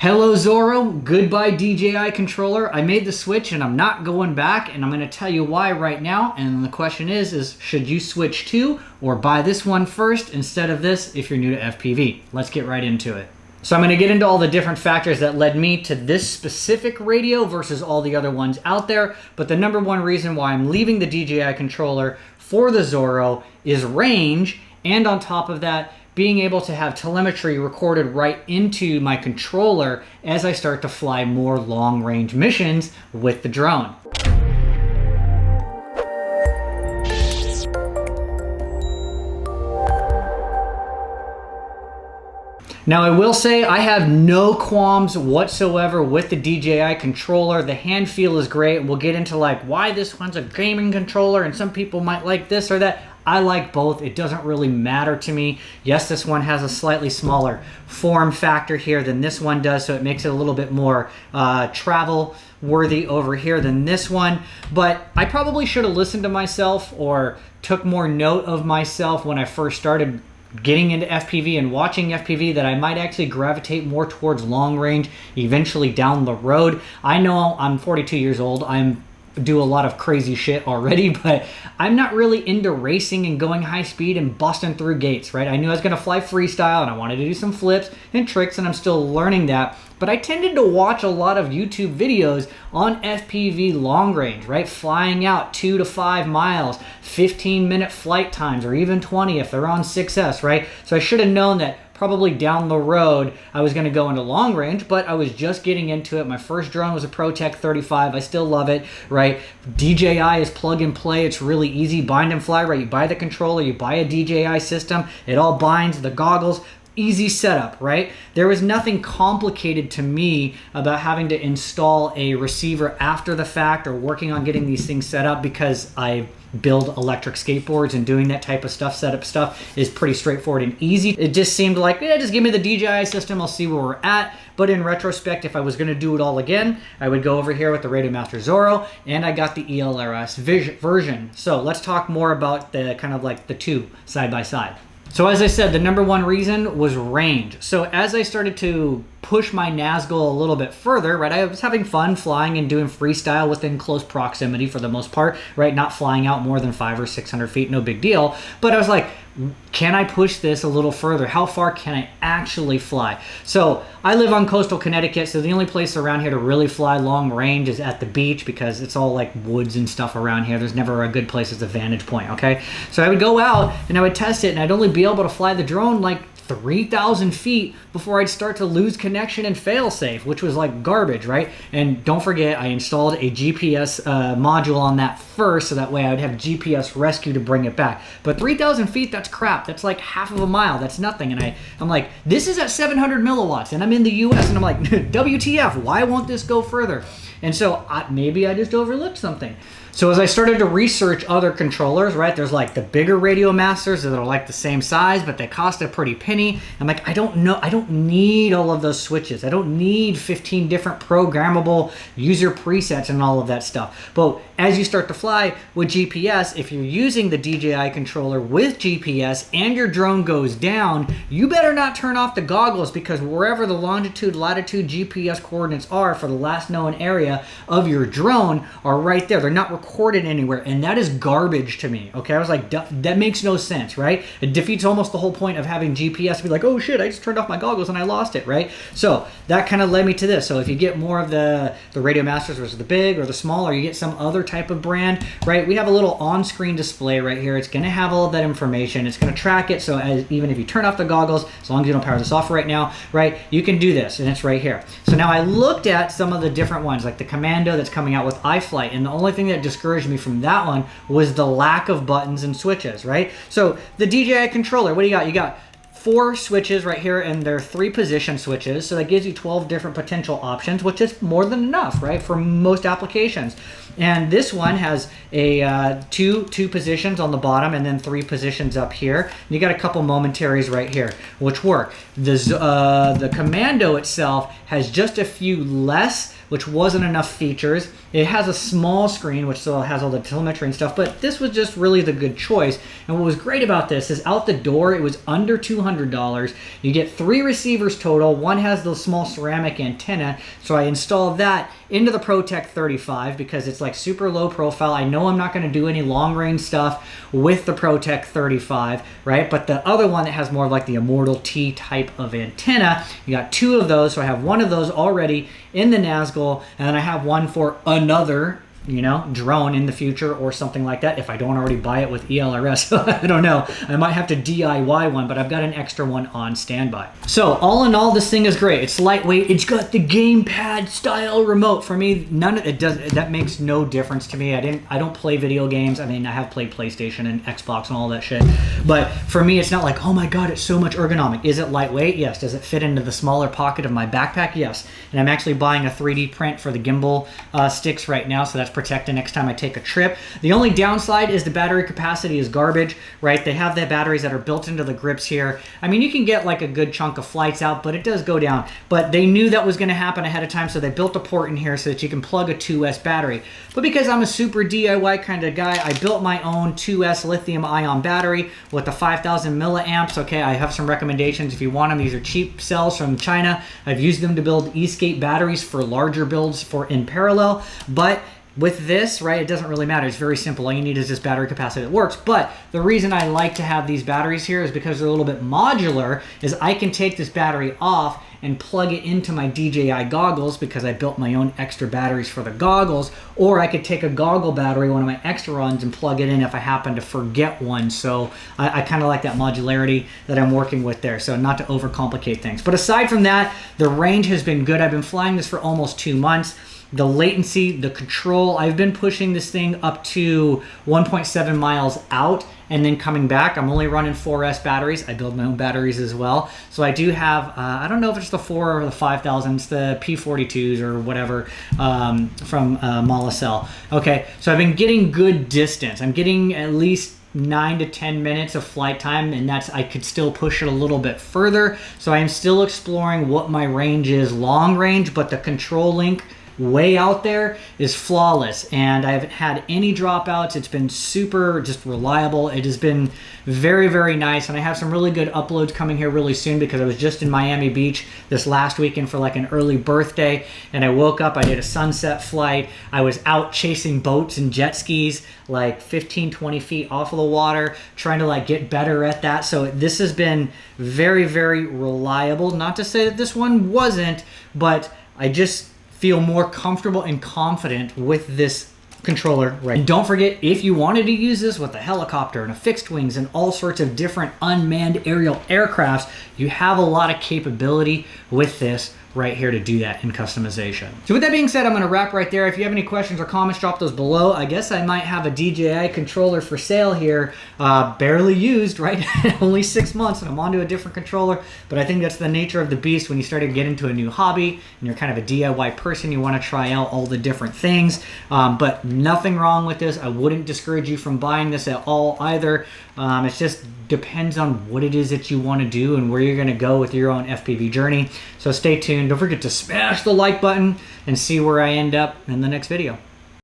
Hello Zorro, goodbye DJI controller. I made the switch and I'm not going back, and I'm going to tell you why right now. And the question is should you switch to or buy this one first instead of this if you're new to FPV? Let's get right into it. So I'm going to get into all the different factors that led me to this specific radio versus all the other ones out there. But the number one reason why I'm leaving the DJI controller for the Zorro is range, and on top of that, being able to have telemetry recorded right into my controller as I start to fly more long-range missions with the drone. Now I will say I have no qualms whatsoever with the DJI controller. The hand feel is great. We'll get into like why this one's a gaming controller and some people might like this or that. I like both. It doesn't really matter to me. Yes, this one has a slightly smaller form factor here than this one does, so it makes it a little bit more travel worthy over here than this one. But I probably should have listened to myself or took more note of myself when I first started getting into FPV and watching FPV, that I might actually gravitate more towards long range eventually down the road. I know I'm 42 years old. Do a lot of crazy shit already, but I'm not really into racing and going high speed and busting through gates, right? I knew I was going to fly freestyle and I wanted to do some flips and tricks, and I'm still learning that. But I tended to watch a lot of YouTube videos on FPV long range, right? Flying out 2 to 5 miles, 15-minute flight times, or even 20 if they're on 6S, right? So I should have known that probably down the road I was going to go into long range, but I was just getting into it. My first drone was a ProTech 35. I still love it, right? DJI is plug and play. It's really easy. Bind and fly, right? You buy the controller, you buy a DJI system, it all binds, the goggles. Easy setup, right? There was nothing complicated to me about having to install a receiver after the fact or working on getting these things set up, because I build electric skateboards and doing that type of stuff, setup stuff, is pretty straightforward and easy. It just seemed like, yeah, just give me the DJI system, I'll see where we're at. But in retrospect, if I was gonna do it all again, I would go over here with the Radiomaster Zorro, and I got the ELRS version. So let's talk more about the kind of like the two side by side. So as I said, the number one reason was range. So as I started to push my Nazgul a little bit further, right, I was having fun flying and doing freestyle within close proximity for the most part, right, not flying out more than 500 or 600 feet, no big deal. But I was like, can I push this a little further? How far can I actually fly? So I live on coastal Connecticut, so the only place around here to really fly long range is at the beach, because it's all like woods and stuff around here. There's never a good place as a vantage point, okay? So I would go out and I would test it, and I'd only be able to fly the drone like 3,000 feet before I'd start to lose connection and fail safe, which was like garbage, right? And don't forget, I installed a GPS module on that first, so that way I would have GPS rescue to bring it back. But 3,000 feet, that's crap. That's like half of a mile. That's nothing. And I'm like, this is at 700 milliwatts, and I'm in the US, and I'm like, WTF, why won't this go further? And so maybe I just overlooked something. So as I started to research other controllers, right, there's like the bigger Radiomasters that are like the same size, but they cost a pretty penny. I'm like, I don't need all of those switches. I don't need 15 different programmable user presets and all of that stuff. But as you start to fly with GPS, if you're using the DJI controller with GPS and your drone goes down, you better not turn off the goggles, because wherever the longitude, latitude, GPS coordinates are for the last known area of your drone are right there. They're not recorded anywhere, and that is garbage to me, okay? I was like, that makes no sense, right? It defeats almost the whole point of having GPS to be like, oh shit, I just turned off my goggles and I lost it, right? So that kind of led me to this. So if you get more of the Radiomasters versus the big or the small, or you get some other type of brand, right, we have a little on-screen display right here. It's going to have all of that information. It's going to track it, so even if you turn off the goggles, as long as you don't power this off right now, right, you can do this, and it's right here. So now I looked at some of the different ones, like the Commando that's coming out with iFlight, and the only thing that discouraged me from that one was the lack of buttons and switches, right? So the DJI controller, what do you got? You got 4 switches right here, and they're 3 position switches, so that gives you 12 different potential options, which is more than enough, right, for most applications. And this one has a two positions on the bottom and then 3 positions up here. And you got a couple momentaries right here, which work. The Commando itself has just a few less, which wasn't enough features. It has a small screen, which still has all the telemetry and stuff, but this was just really the good choice. And what was great about this is out the door, it was under $200. You get 3 receivers total. One has the small ceramic antenna, so I installed that into the ProTech 35 because it's like super low profile. I know I'm not going to do any long range stuff with the ProTech 35, right? But the other one that has more like the Immortal T type of antenna, you got 2 of those. So I have one of those already in the Nazgul, and then I have one for another, you know, drone in the future or something like that. If I don't already buy it with ELRS, I don't know. I might have to DIY one, but I've got an extra one on standby. So all in all, this thing is great. It's lightweight. It's got the gamepad style remote. For me, none of it does. That makes no difference to me. I don't play video games. I mean, I have played PlayStation and Xbox and all that shit. But for me, it's not like, oh my God, it's so much ergonomic. Is it lightweight? Yes. Does it fit into the smaller pocket of my backpack? Yes. And I'm actually buying a 3D print for the gimbal sticks right now, so that's protected next time I take a trip. The only downside is the battery capacity is garbage, right? They have the batteries that are built into the grips here. I mean, you can get like a good chunk of flights out, but it does go down. But they knew that was going to happen ahead of time, so they built a port in here so that you can plug a 2S battery. But because I'm a super DIY kind of guy, I built my own 2S lithium-ion battery with the 5,000 milliamps. Okay, I have some recommendations if you want them. These are cheap cells from China. I've used them to build E-Skate batteries for larger builds in parallel, but with this, right, it doesn't really matter. It's very simple. All you need is this battery capacity that works. But the reason I like to have these batteries here is because they're a little bit modular, is I can take this battery off and plug it into my DJI goggles because I built my own extra batteries for the goggles, or I could take a goggle battery, one of my extra ones, and plug it in if I happen to forget one. So I kind of like that modularity that I'm working with there, so not to overcomplicate things. But aside from that, the range has been good. I've been flying this for almost 2 months. The latency, the control, I've been pushing this thing up to 1.7 miles out and then coming back. I'm only running 4S batteries. I build my own batteries as well. So I do have, I don't know if it's the 4 or the 5,000, it's the P42s or whatever from Molicel. Okay, so I've been getting good distance. I'm getting at least 9 to 10 minutes of flight time, and that's, I could still push it a little bit further. So I am still exploring what my range is long range, but the control link way out there is flawless, and I haven't had any dropouts. It's been super just reliable. It has been very, very nice, and I have some really good uploads coming here really soon because I was just in Miami Beach this last weekend for like an early birthday, and I woke up, I did a sunset flight. I was out chasing boats and jet skis like 15, 20 feet off of the water, trying to like get better at that. So this has been very, very reliable. Not to say that this one wasn't, but I just feel more comfortable and confident with this controller, right? And don't forget, if you wanted to use this with a helicopter and a fixed wings and all sorts of different unmanned aerial aircrafts, you have a lot of capability with this right here to do that in customization. So with that being said, I'm going to wrap right there. If you have any questions or comments, drop those below. I guess I might have a DJI controller for sale here, barely used, right? Only 6 months and I'm onto a different controller, but I think that's the nature of the beast when you start to get into a new hobby and you're kind of a DIY person. You want to try out all the different things, but nothing wrong with this. I wouldn't discourage you from buying this at all either. It just depends on what it is that you want to do and where you're going to go with your own FPV journey. So stay tuned. Don't forget to smash the like button and see where I end up in the next video.